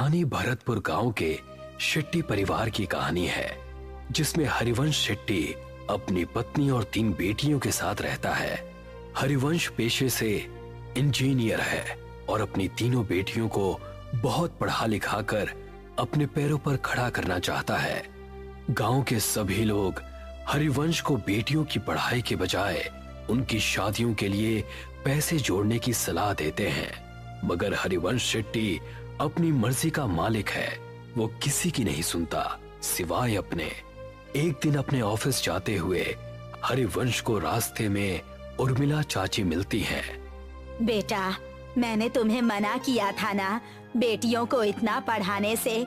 कहानी भरतपुर गांव के शेट्टी परिवार की कहानी है, जिसमें हरिवंश शेट्टी अपनी पत्नी और 3 बेटियों के साथ रहता है। हरिवंश पेशे से इंजीनियर है और अपनी तीनों बेटियों को बहुत पढ़ा लिखा कर अपने पैरों पर खड़ा करना चाहता है। गांव के सभी लोग हरिवंश को बेटियों की पढ़ाई के बजाय उनकी शादियों के लिए पैसे जोड़ने की सलाह देते हैं, मगर हरिवंश शेट्टी अपनी मर्जी का मालिक है। वो किसी की नहीं सुनता सिवाय अपने। एक दिन अपने ऑफिस जाते हुए हरिवंश को रास्ते में उर्मिला चाची मिलती हैं। बेटा, मैंने तुम्हें मना किया था ना बेटियों को इतना पढ़ाने से,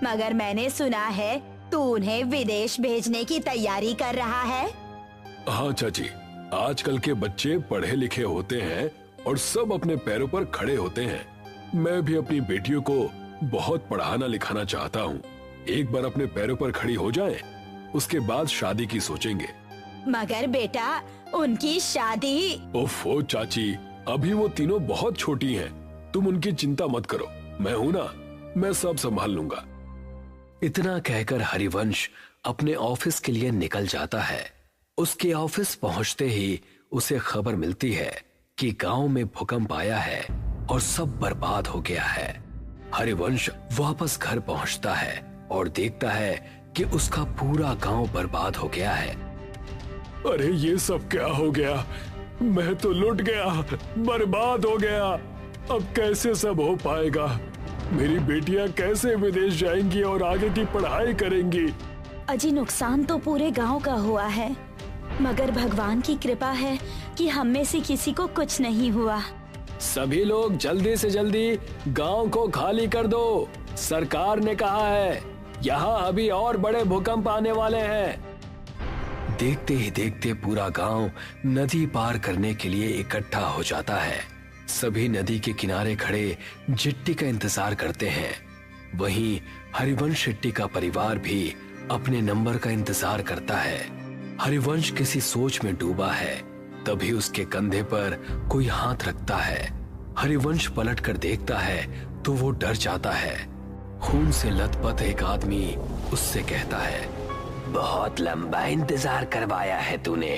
मगर मैंने सुना है तू उन्हें विदेश भेजने की तैयारी कर रहा है। हाँ चाची, आजकल के बच्चे पढ़े लिखे होते हैं और सब अपने पैरों पर खड़े होते हैं। मैं भी अपनी बेटियों को बहुत पढ़ाना लिखाना चाहता हूँ। एक बार अपने पैरों पर खड़ी हो जाएं, उसके बाद शादी की सोचेंगे। मगर बेटा, उनकी शादी। ओफो चाची, अभी वो तीनों बहुत छोटी हैं। तुम उनकी चिंता मत करो, मैं हूँ ना, मैं सब संभाल लूंगा। इतना कहकर हरिवंश अपने ऑफिस के लिए निकल जाता है। उसके ऑफिस पहुंचते ही उसे खबर मिलती है कि गांव में भूकंप आया है और सब बर्बाद हो गया है। हरिवंश वापस घर पहुंचता है और देखता है कि उसका पूरा गांव बर्बाद हो गया है। अरे ये सब क्या हो गया? मैं तो लुट गया, बर्बाद हो गया। अब कैसे सब हो पाएगा? मेरी बेटियां कैसे विदेश जाएंगी और आगे की पढ़ाई करेंगी? अजी, नुकसान तो पूरे गांव का हुआ है, मगर भगवान की कृपा है कि हम में से किसी को कुछ नहीं हुआ। सभी लोग जल्दी से जल्दी गांव को खाली कर दो। सरकार ने कहा है यहाँ अभी और बड़े भूकंप आने वाले हैं। देखते ही देखते पूरा गांव नदी पार करने के लिए इकट्ठा हो जाता है। सभी नदी के किनारे खड़े जिट्टी का इंतजार करते हैं। वहीं हरिवंश शेट्टी का परिवार भी अपने नंबर का इंतजार करता है। हरिवंश किसी सोच में डूबा है, तभी उसके कंधे पर कोई हाथ रखता है। हरिवंश पलट कर देखता है तो वो डर जाता है। खून से लथपथ एक आदमी उससे कहता है, बहुत लंबा इंतजार करवाया है तूने,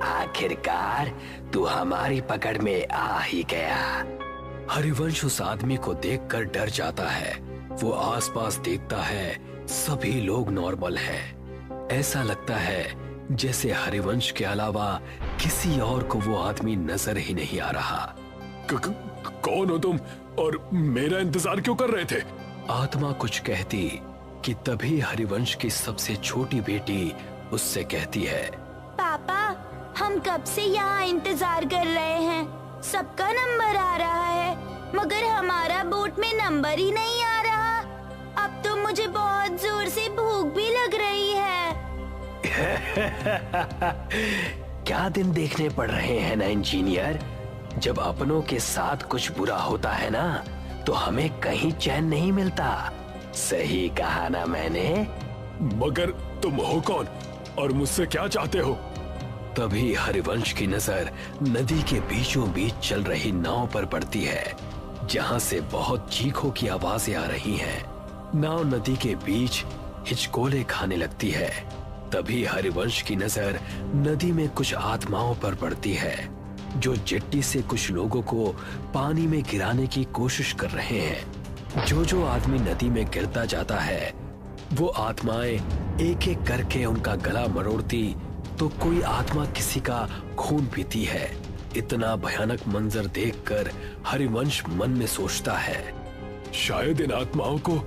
आखिरकार तू हमारी पकड़ में आ ही गया। हरिवंश उस आदमी को देखकर डर जाता है। वो आसपास देखता है, सभी लोग नॉर्मल हैं। ऐसा लगता है जैसे हरिवंश के अलावा किसी और को वो आदमी नजर ही नहीं आ रहा। कौन हो तुम और मेरा इंतजार क्यों कर रहे थे? आत्मा कुछ कहती कि तभी हरिवंश की सबसे छोटी बेटी उससे कहती है, पापा, हम कब से यहाँ इंतजार कर रहे हैं। सबका नंबर आ रहा है, मगर हमारा बोट में नंबर ही नहीं आ रहा। अब तो मुझे बहुत जोर से भूख भी लग रही है। क्या दिन देखने पड़ रहे हैं ना इंजीनियर। जब अपनों के साथ कुछ बुरा होता है ना, तो हमें कहीं चैन नहीं मिलता। सही कहा ना मैंने? मगर तुम हो कौन और मुझसे क्या चाहते हो? तभी हरिवंश की नजर नदी के बीचों बीच चल रही नाव पर पड़ती है, जहां से बहुत चीखों की आवाजें आ रही हैं। नाव नदी के बीच हिचकोले खाने लगती है। तभी हरिवंश की नजर नदी में कुछ आत्माओं पर पड़ती है, जो जेट्टी से कुछ लोगों को पानी में गिराने की कोशिश कर रहे हैं। जो आदमी नदी में गिरता जाता है, वो आत्माएं एक एक करके उनका गला मरोड़ती, तो कोई आत्मा किसी का खून पीती है। इतना भयानक मंजर देखकर हरिवंश मन में सोचता है, शायद इन आत्माओं को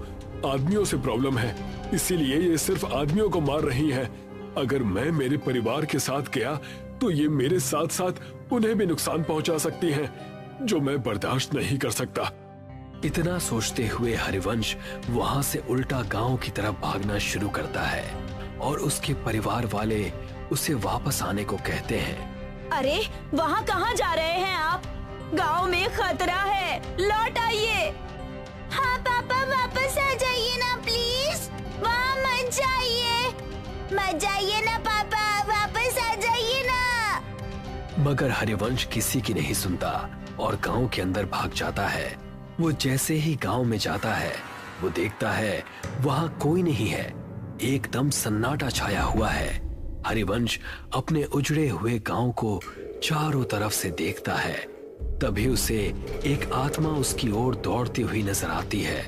आदमियों से प्रॉब्लम है, इसीलिए ये सिर्फ आदमियों को मार रही हैं। अगर मैं मेरे परिवार के साथ गया तो ये मेरे साथ साथ उन्हें भी नुकसान पहुंचा सकती हैं, जो मैं बर्दाश्त नहीं कर सकता। इतना सोचते हुए हरिवंश वहां से उल्टा गांव की तरफ भागना शुरू करता है और उसके परिवार वाले उसे वापस आने को कहते हैं। अरे, वहाँ कहाँ जा रहे हैं आप? गांव में खतरा है, लौट आइए। हाँ पापा, वापस आ जाइए ना प्लीज। वहाँ मत जाइए, मत जाइए ना पापा, वापस आ जाइए ना। मगर हरिवंश किसी की नहीं सुनता और गांव के अंदर भाग जाता है। वो जैसे ही गांव में जाता है, वो देखता है वहां कोई नहीं है, एकदम सन्नाटा छाया हुआ है। हरिवंश अपने उजड़े हुए गांव को चारों तरफ से देखता है। तभी उसे एक आत्मा उसकी ओर दौड़ती हुई नजर आती है।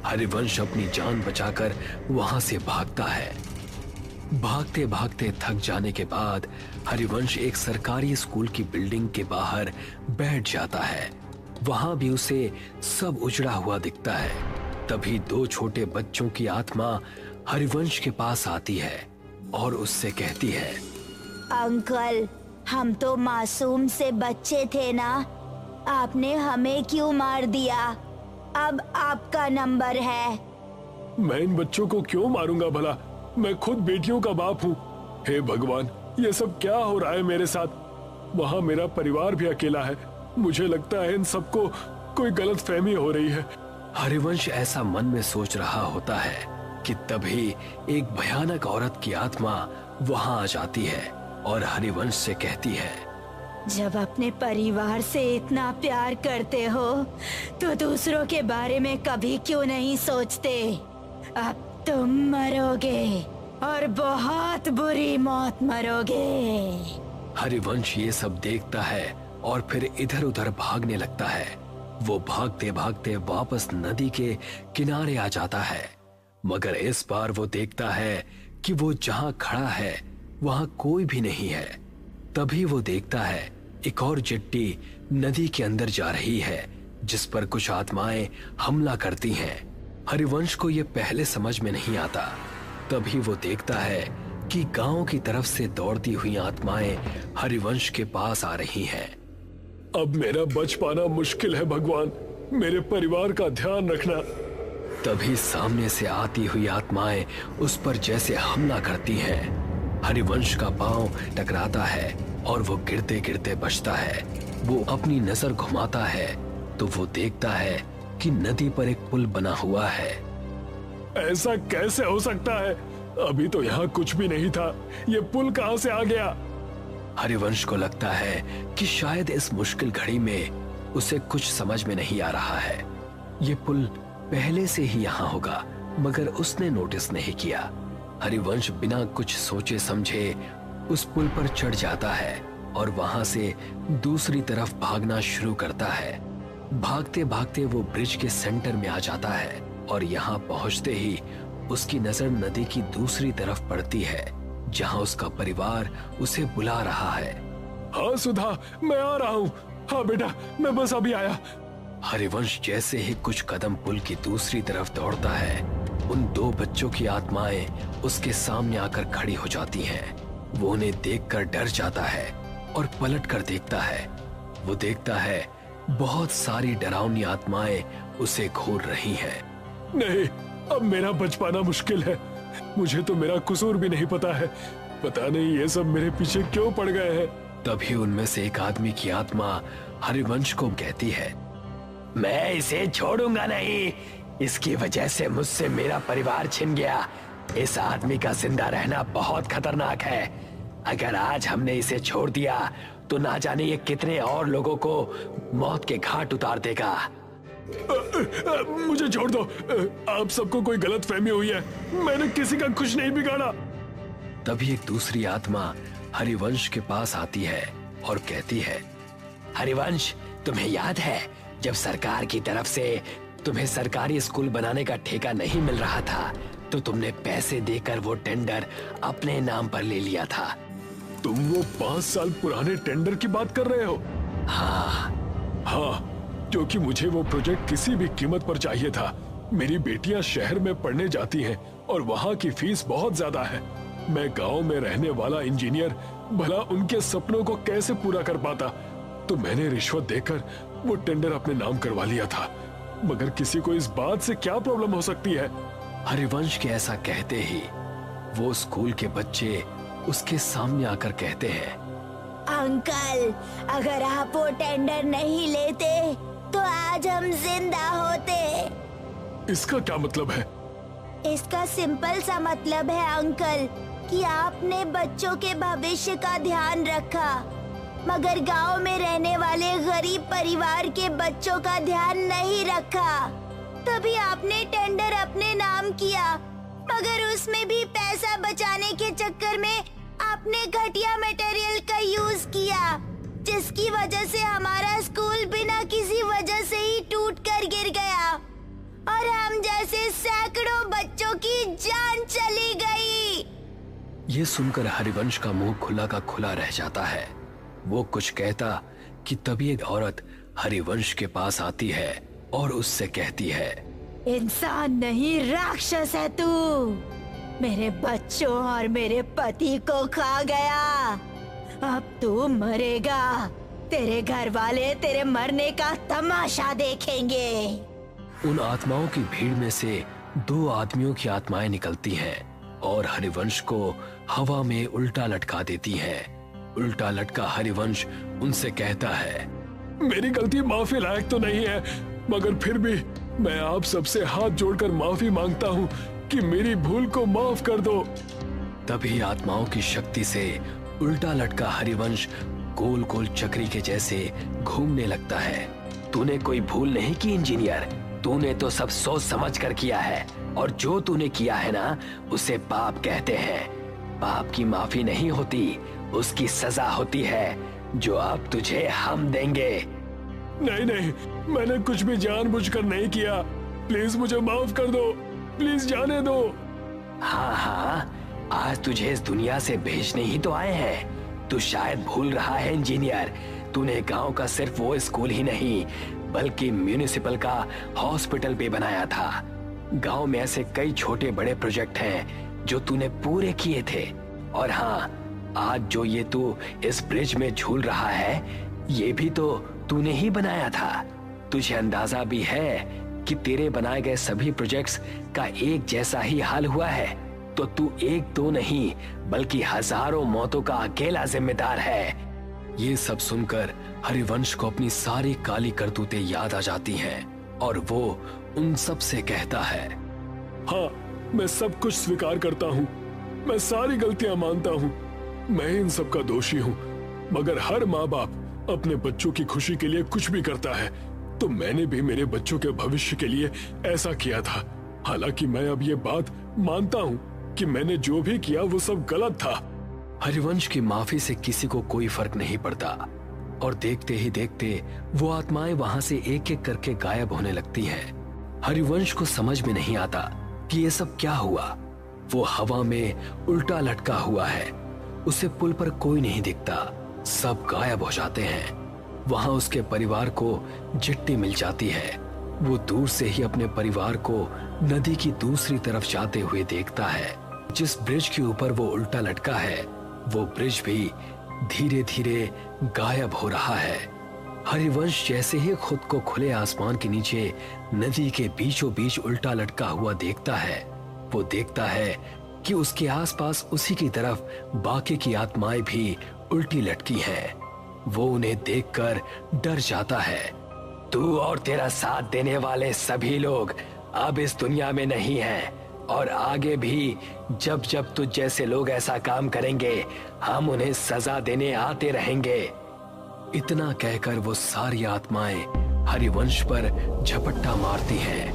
हरिवंश अपनी जान बचाकर वहां से भागता है। भागते भागते थक जाने के बाद हरिवंश एक सरकारी स्कूल की बिल्डिंग के बाहर बैठ जाता है। वहां भी उसे सब उजड़ा हुआ दिखता है। तभी दो छोटे बच्चों की आत्मा हरिवंश के पास आती है और उससे कहती है, अंकल, हम तो मासूम से बच्चे थे ना, आपने हमें क्यों मार दिया? अब आपका नंबर है। मैं इन बच्चों को क्यों मारूंगा भला? मैं खुद बेटियों का बाप हूँ। हे भगवान, ये सब क्या हो रहा है मेरे साथ? वहाँ मेरा परिवार भी अकेला है। मुझे लगता है इन सबको कोई गलतफहमी हो रही है। हरिवंश ऐसा मन में सोच रहा होता है कि तभी एक भयानक औरत की आत्मा वहां आ जाती है और हरिवंश से कहती है, जब अपने परिवार से इतना प्यार करते हो तो दूसरों के बारे में कभी क्यों नहीं सोचते? अब तुम मरोगे और बहुत बुरी मौत मरोगे। हरिवंश ये सब देखता है और फिर इधर उधर भागने लगता है। वो भागते भागते वापस नदी के किनारे आ जाता है, मगर इस बार वो देखता है कि वो जहां खड़ा है वहां कोई भी नहीं है। तभी वो देखता है एक और चिट्टी नदी के अंदर जा रही है, जिस पर कुछ आत्माएं हमला करती हैं। हरिवंश को ये पहले समझ में नहीं आता। तभी वो देखता है कि गांव की तरफ से दौड़ती हुई आत्माएं हरिवंश के पास आ रही हैं। अब मेरा बच पाना मुश्किल है भगवान, मेरे परिवार का ध्यान रखना। तभी सामने से आती हुई आत्माएं उस पर जैसे हमला करती हैं। हरिवंश का पांव टकराता है और वो गिरते गिरते बचता है। वो अपनी नजर घुमाता है तो वो देखता है कि नदी पर एक पुल बना हुआ है। ऐसा कैसे हो सकता है? अभी तो यहाँ कुछ भी नहीं था, ये पुल कहाँ से आ गया? हरिवंश को लगता है कि शायद इस मुश्किल घड़ी में उसे कुछ समझ में नहीं आ रहा है। ये पुल पहले से ही यहाँ होगा, मगर उसने नोटिस नहीं किया। हरिवंश बिना कुछ सोचे समझे उस पुल पर चढ़ जाता है और वहां से दूसरी तरफ भागना शुरू करता है। भागते भागते वो ब्रिज के सेंटर में आ जाता है और यहाँ पहुंचते ही उसकी नजर नदी की दूसरी तरफ पड़ती है, जहाँ उसका परिवार उसे बुला रहा है। हाँ सुधा, मैं आ रहा हूँ। हाँ बेटा, मैं बस अभी आया। हरिवंश जैसे ही कुछ कदम पुल की दूसरी तरफ दौड़ता है, उन दो बच्चों की आत्माएं उसके सामने आकर खड़ी हो जाती हैं। वो उन्हें देखकर डर जाता है और पलट कर देखता है। वो देखता है बहुत सारी डरावनी आत्माएं उसे घूर रही हैं। नहीं, अब मेरा बच पाना मुश्किल है। मुझे तो मेरा कसूर भी नहीं पता है। पता नहीं ये सब मेरे पीछे क्यों पड़ गए हैं। तभी उनमें से एक आदमी की आत्मा हरिवंश को कहती है, मैं इसे छोड़ूंगा नहीं। इसकी वजह से मुझसे मेरा परिवार छिन गया। इस आदमी का जिंदा रहना बहुत खतरनाक है। अगर आज हमने इसे छोड़ दिया तो ना जाने ये कितने और लोगों को मौत के घाट उतार देगा। मुझे छोड़ दो। आप सबको कोई गलतफहमी हुई है। मैंने किसी का कुछ नहीं बिगाड़ा। तभी एक दूसरी आत्मा हरिवंश के पास आती है और कहती है, हरिवंश, तुम्हें याद है जब सरकार की तरफ से तुम्हें सरकारी स्कूल बनाने का ठेका नहीं मिल रहा था तो तुमने पैसे देकर वो टेंडर अपने नाम पर ले लिया था। तुम वो 5 साल पुराने टेंडर की बात कर रहे हो? हाँ, क्योंकि मुझे वो प्रोजेक्ट किसी भी कीमत पर चाहिए था। मेरी बेटियां शहर में पढ़ने जाती हैं और वहाँ की फीस बहुत ज्यादा है। मैं गांव में रहने वाला इंजीनियर भला उनके सपनों को कैसे पूरा कर पाता? तो मैंने रिश्वत देकर वो टेंडर अपने नाम करवा लिया था। मगर किसी को इस बात से क्या प्रॉब्लम हो सकती है? हरिवंश के ऐसा कहते ही वो स्कूल के बच्चे उसके सामने आकर कहते हैं, अंकल, अगर आप वो टेंडर नहीं लेते तो आज हम जिंदा होते। इसका क्या मतलब है? इसका सिंपल सा मतलब है अंकल कि आपने बच्चों के भविष्य का ध्यान रखा, मगर गांव में रहने वाले गरीब परिवार के बच्चों का ध्यान नहीं रखा। तभी आपने टेंडर मगर उसमें भी पैसा बचाने के चक्कर में आपने घटिया मटेरियल का यूज किया, जिसकी वजह से हमारा स्कूल बिना किसी वजह से ही टूट कर गिर गया और हम जैसे सैकड़ों बच्चों की जान चली गई। ये सुनकर हरिवंश का मुंह खुला का खुला रह जाता है। वो कुछ कहता कि तभी एक औरत हरिवंश के पास आती है और उससे कहती है, इंसान नहीं राक्षस है तू। मेरे बच्चों और मेरे पति को खा गया, अब तू मरेगा। तेरे घर वाले तेरे मरने का तमाशा देखेंगे। उन आत्माओं की भीड़ में से 2 आदमियों की आत्माएं निकलती हैं और हरिवंश को हवा में उल्टा लटका देती हैं। उल्टा लटका हरिवंश उनसे कहता है, मेरी गलती माफी लायक तो नहीं है, मगर फिर भी मैं आप सबसे हाथ जोड़कर माफी मांगता हूँ कि मेरी भूल को माफ कर दो। तभी आत्माओं की शक्ति से उल्टा लटका हरिवंश गोल गोल चक्री के जैसे घूमने लगता है। तूने कोई भूल नहीं की इंजीनियर, तूने तो सब सोच समझ कर किया है और जो तूने किया है ना उसे पाप कहते हैं। पाप की माफी नहीं होती, उसकी सजा होती है जो अब तुझे हम देंगे। नहीं नहीं, मैंने कुछ भी जानबूझकर नहीं किया, प्लीज मुझे माफ कर दो, प्लीज जाने दो। हाँ, आज तुझे इस दुनिया से भेजने ही तो आए हैं। तू शायद भूल रहा है इंजीनियर, तूने गांव का सिर्फ वो स्कूल ही नहीं बल्कि म्यूनिसिपल का हॉस्पिटल भी बनाया था। गांव में ऐसे कई छोटे बड़े प्रोजेक्ट हैं जो तूने पूरे किए थे। और हाँ, आज जो ये तू इस ब्रिज में झूल रहा है ये भी तो तूने ही बनाया था। तुझे अंदाजा भी है कि तेरे बनाए गए सभी प्रोजेक्ट्स का एक जैसा ही हाल हुआ है, तो तू 1-2 नहीं बल्कि हजारों मौतों का अकेला जिम्मेदार है। ये सब सुनकर हरिवंश को अपनी सारी काली करतूतें याद आ जाती हैं और वो उन सब से कहता है, हाँ, मैं सब कुछ स्वीकार करता हूँ, मैं सारी गलतियां मानता हूँ, मैं इन सब का दोषी हूँ। मगर हर माँ बाप अपने बच्चों की खुशी के लिए कुछ भी करता है, तो मैंने भी मेरे बच्चों के भविष्य के लिए ऐसा किया था। हालांकि मैं अब ये बात मानता हूँ कि मैंने जो भी किया वो सब गलत था। हरिवंश की माफी से किसी को कोई फर्क नहीं पड़ता और देखते ही देखते वो आत्माएं वहां से एक एक करके गायब होने लगती हैं। हरिवंश को समझ में नहीं आता कि ये सब क्या हुआ। वो हवा में उल्टा लटका हुआ है, उसे पुल पर कोई नहीं दिखता, सब गायब हो जाते हैं। वहां उसके परिवार को चिट्ठी मिल जाती है। वो दूर से ही अपने परिवार को नदी की दूसरी तरफ जाते हुए देखता है। जिस ब्रिज के ऊपर वो उल्टा लटका है वो ब्रिज भी धीरे धीरे गायब हो रहा है। हरिवंश जैसे ही खुद को खुले आसमान के नीचे नदी के बीचों बीच उल्टा लटका हुआ देखता है, वो देखता है कि उसके आसपास उसी की तरफ बाकी की आत्माएं भी उल्टी लटकी हैं। वो उन्हें देखकर डर जाता है। तू और तेरा साथ देने वाले सभी लोग अब इस दुनिया में नहीं हैं और आगे भी जब जब तुझ जैसे लोग ऐसा काम करेंगे हम उन्हें सजा देने आते रहेंगे। इतना कहकर वो सारी आत्माएं हरिवंश पर झपट्टा मारती हैं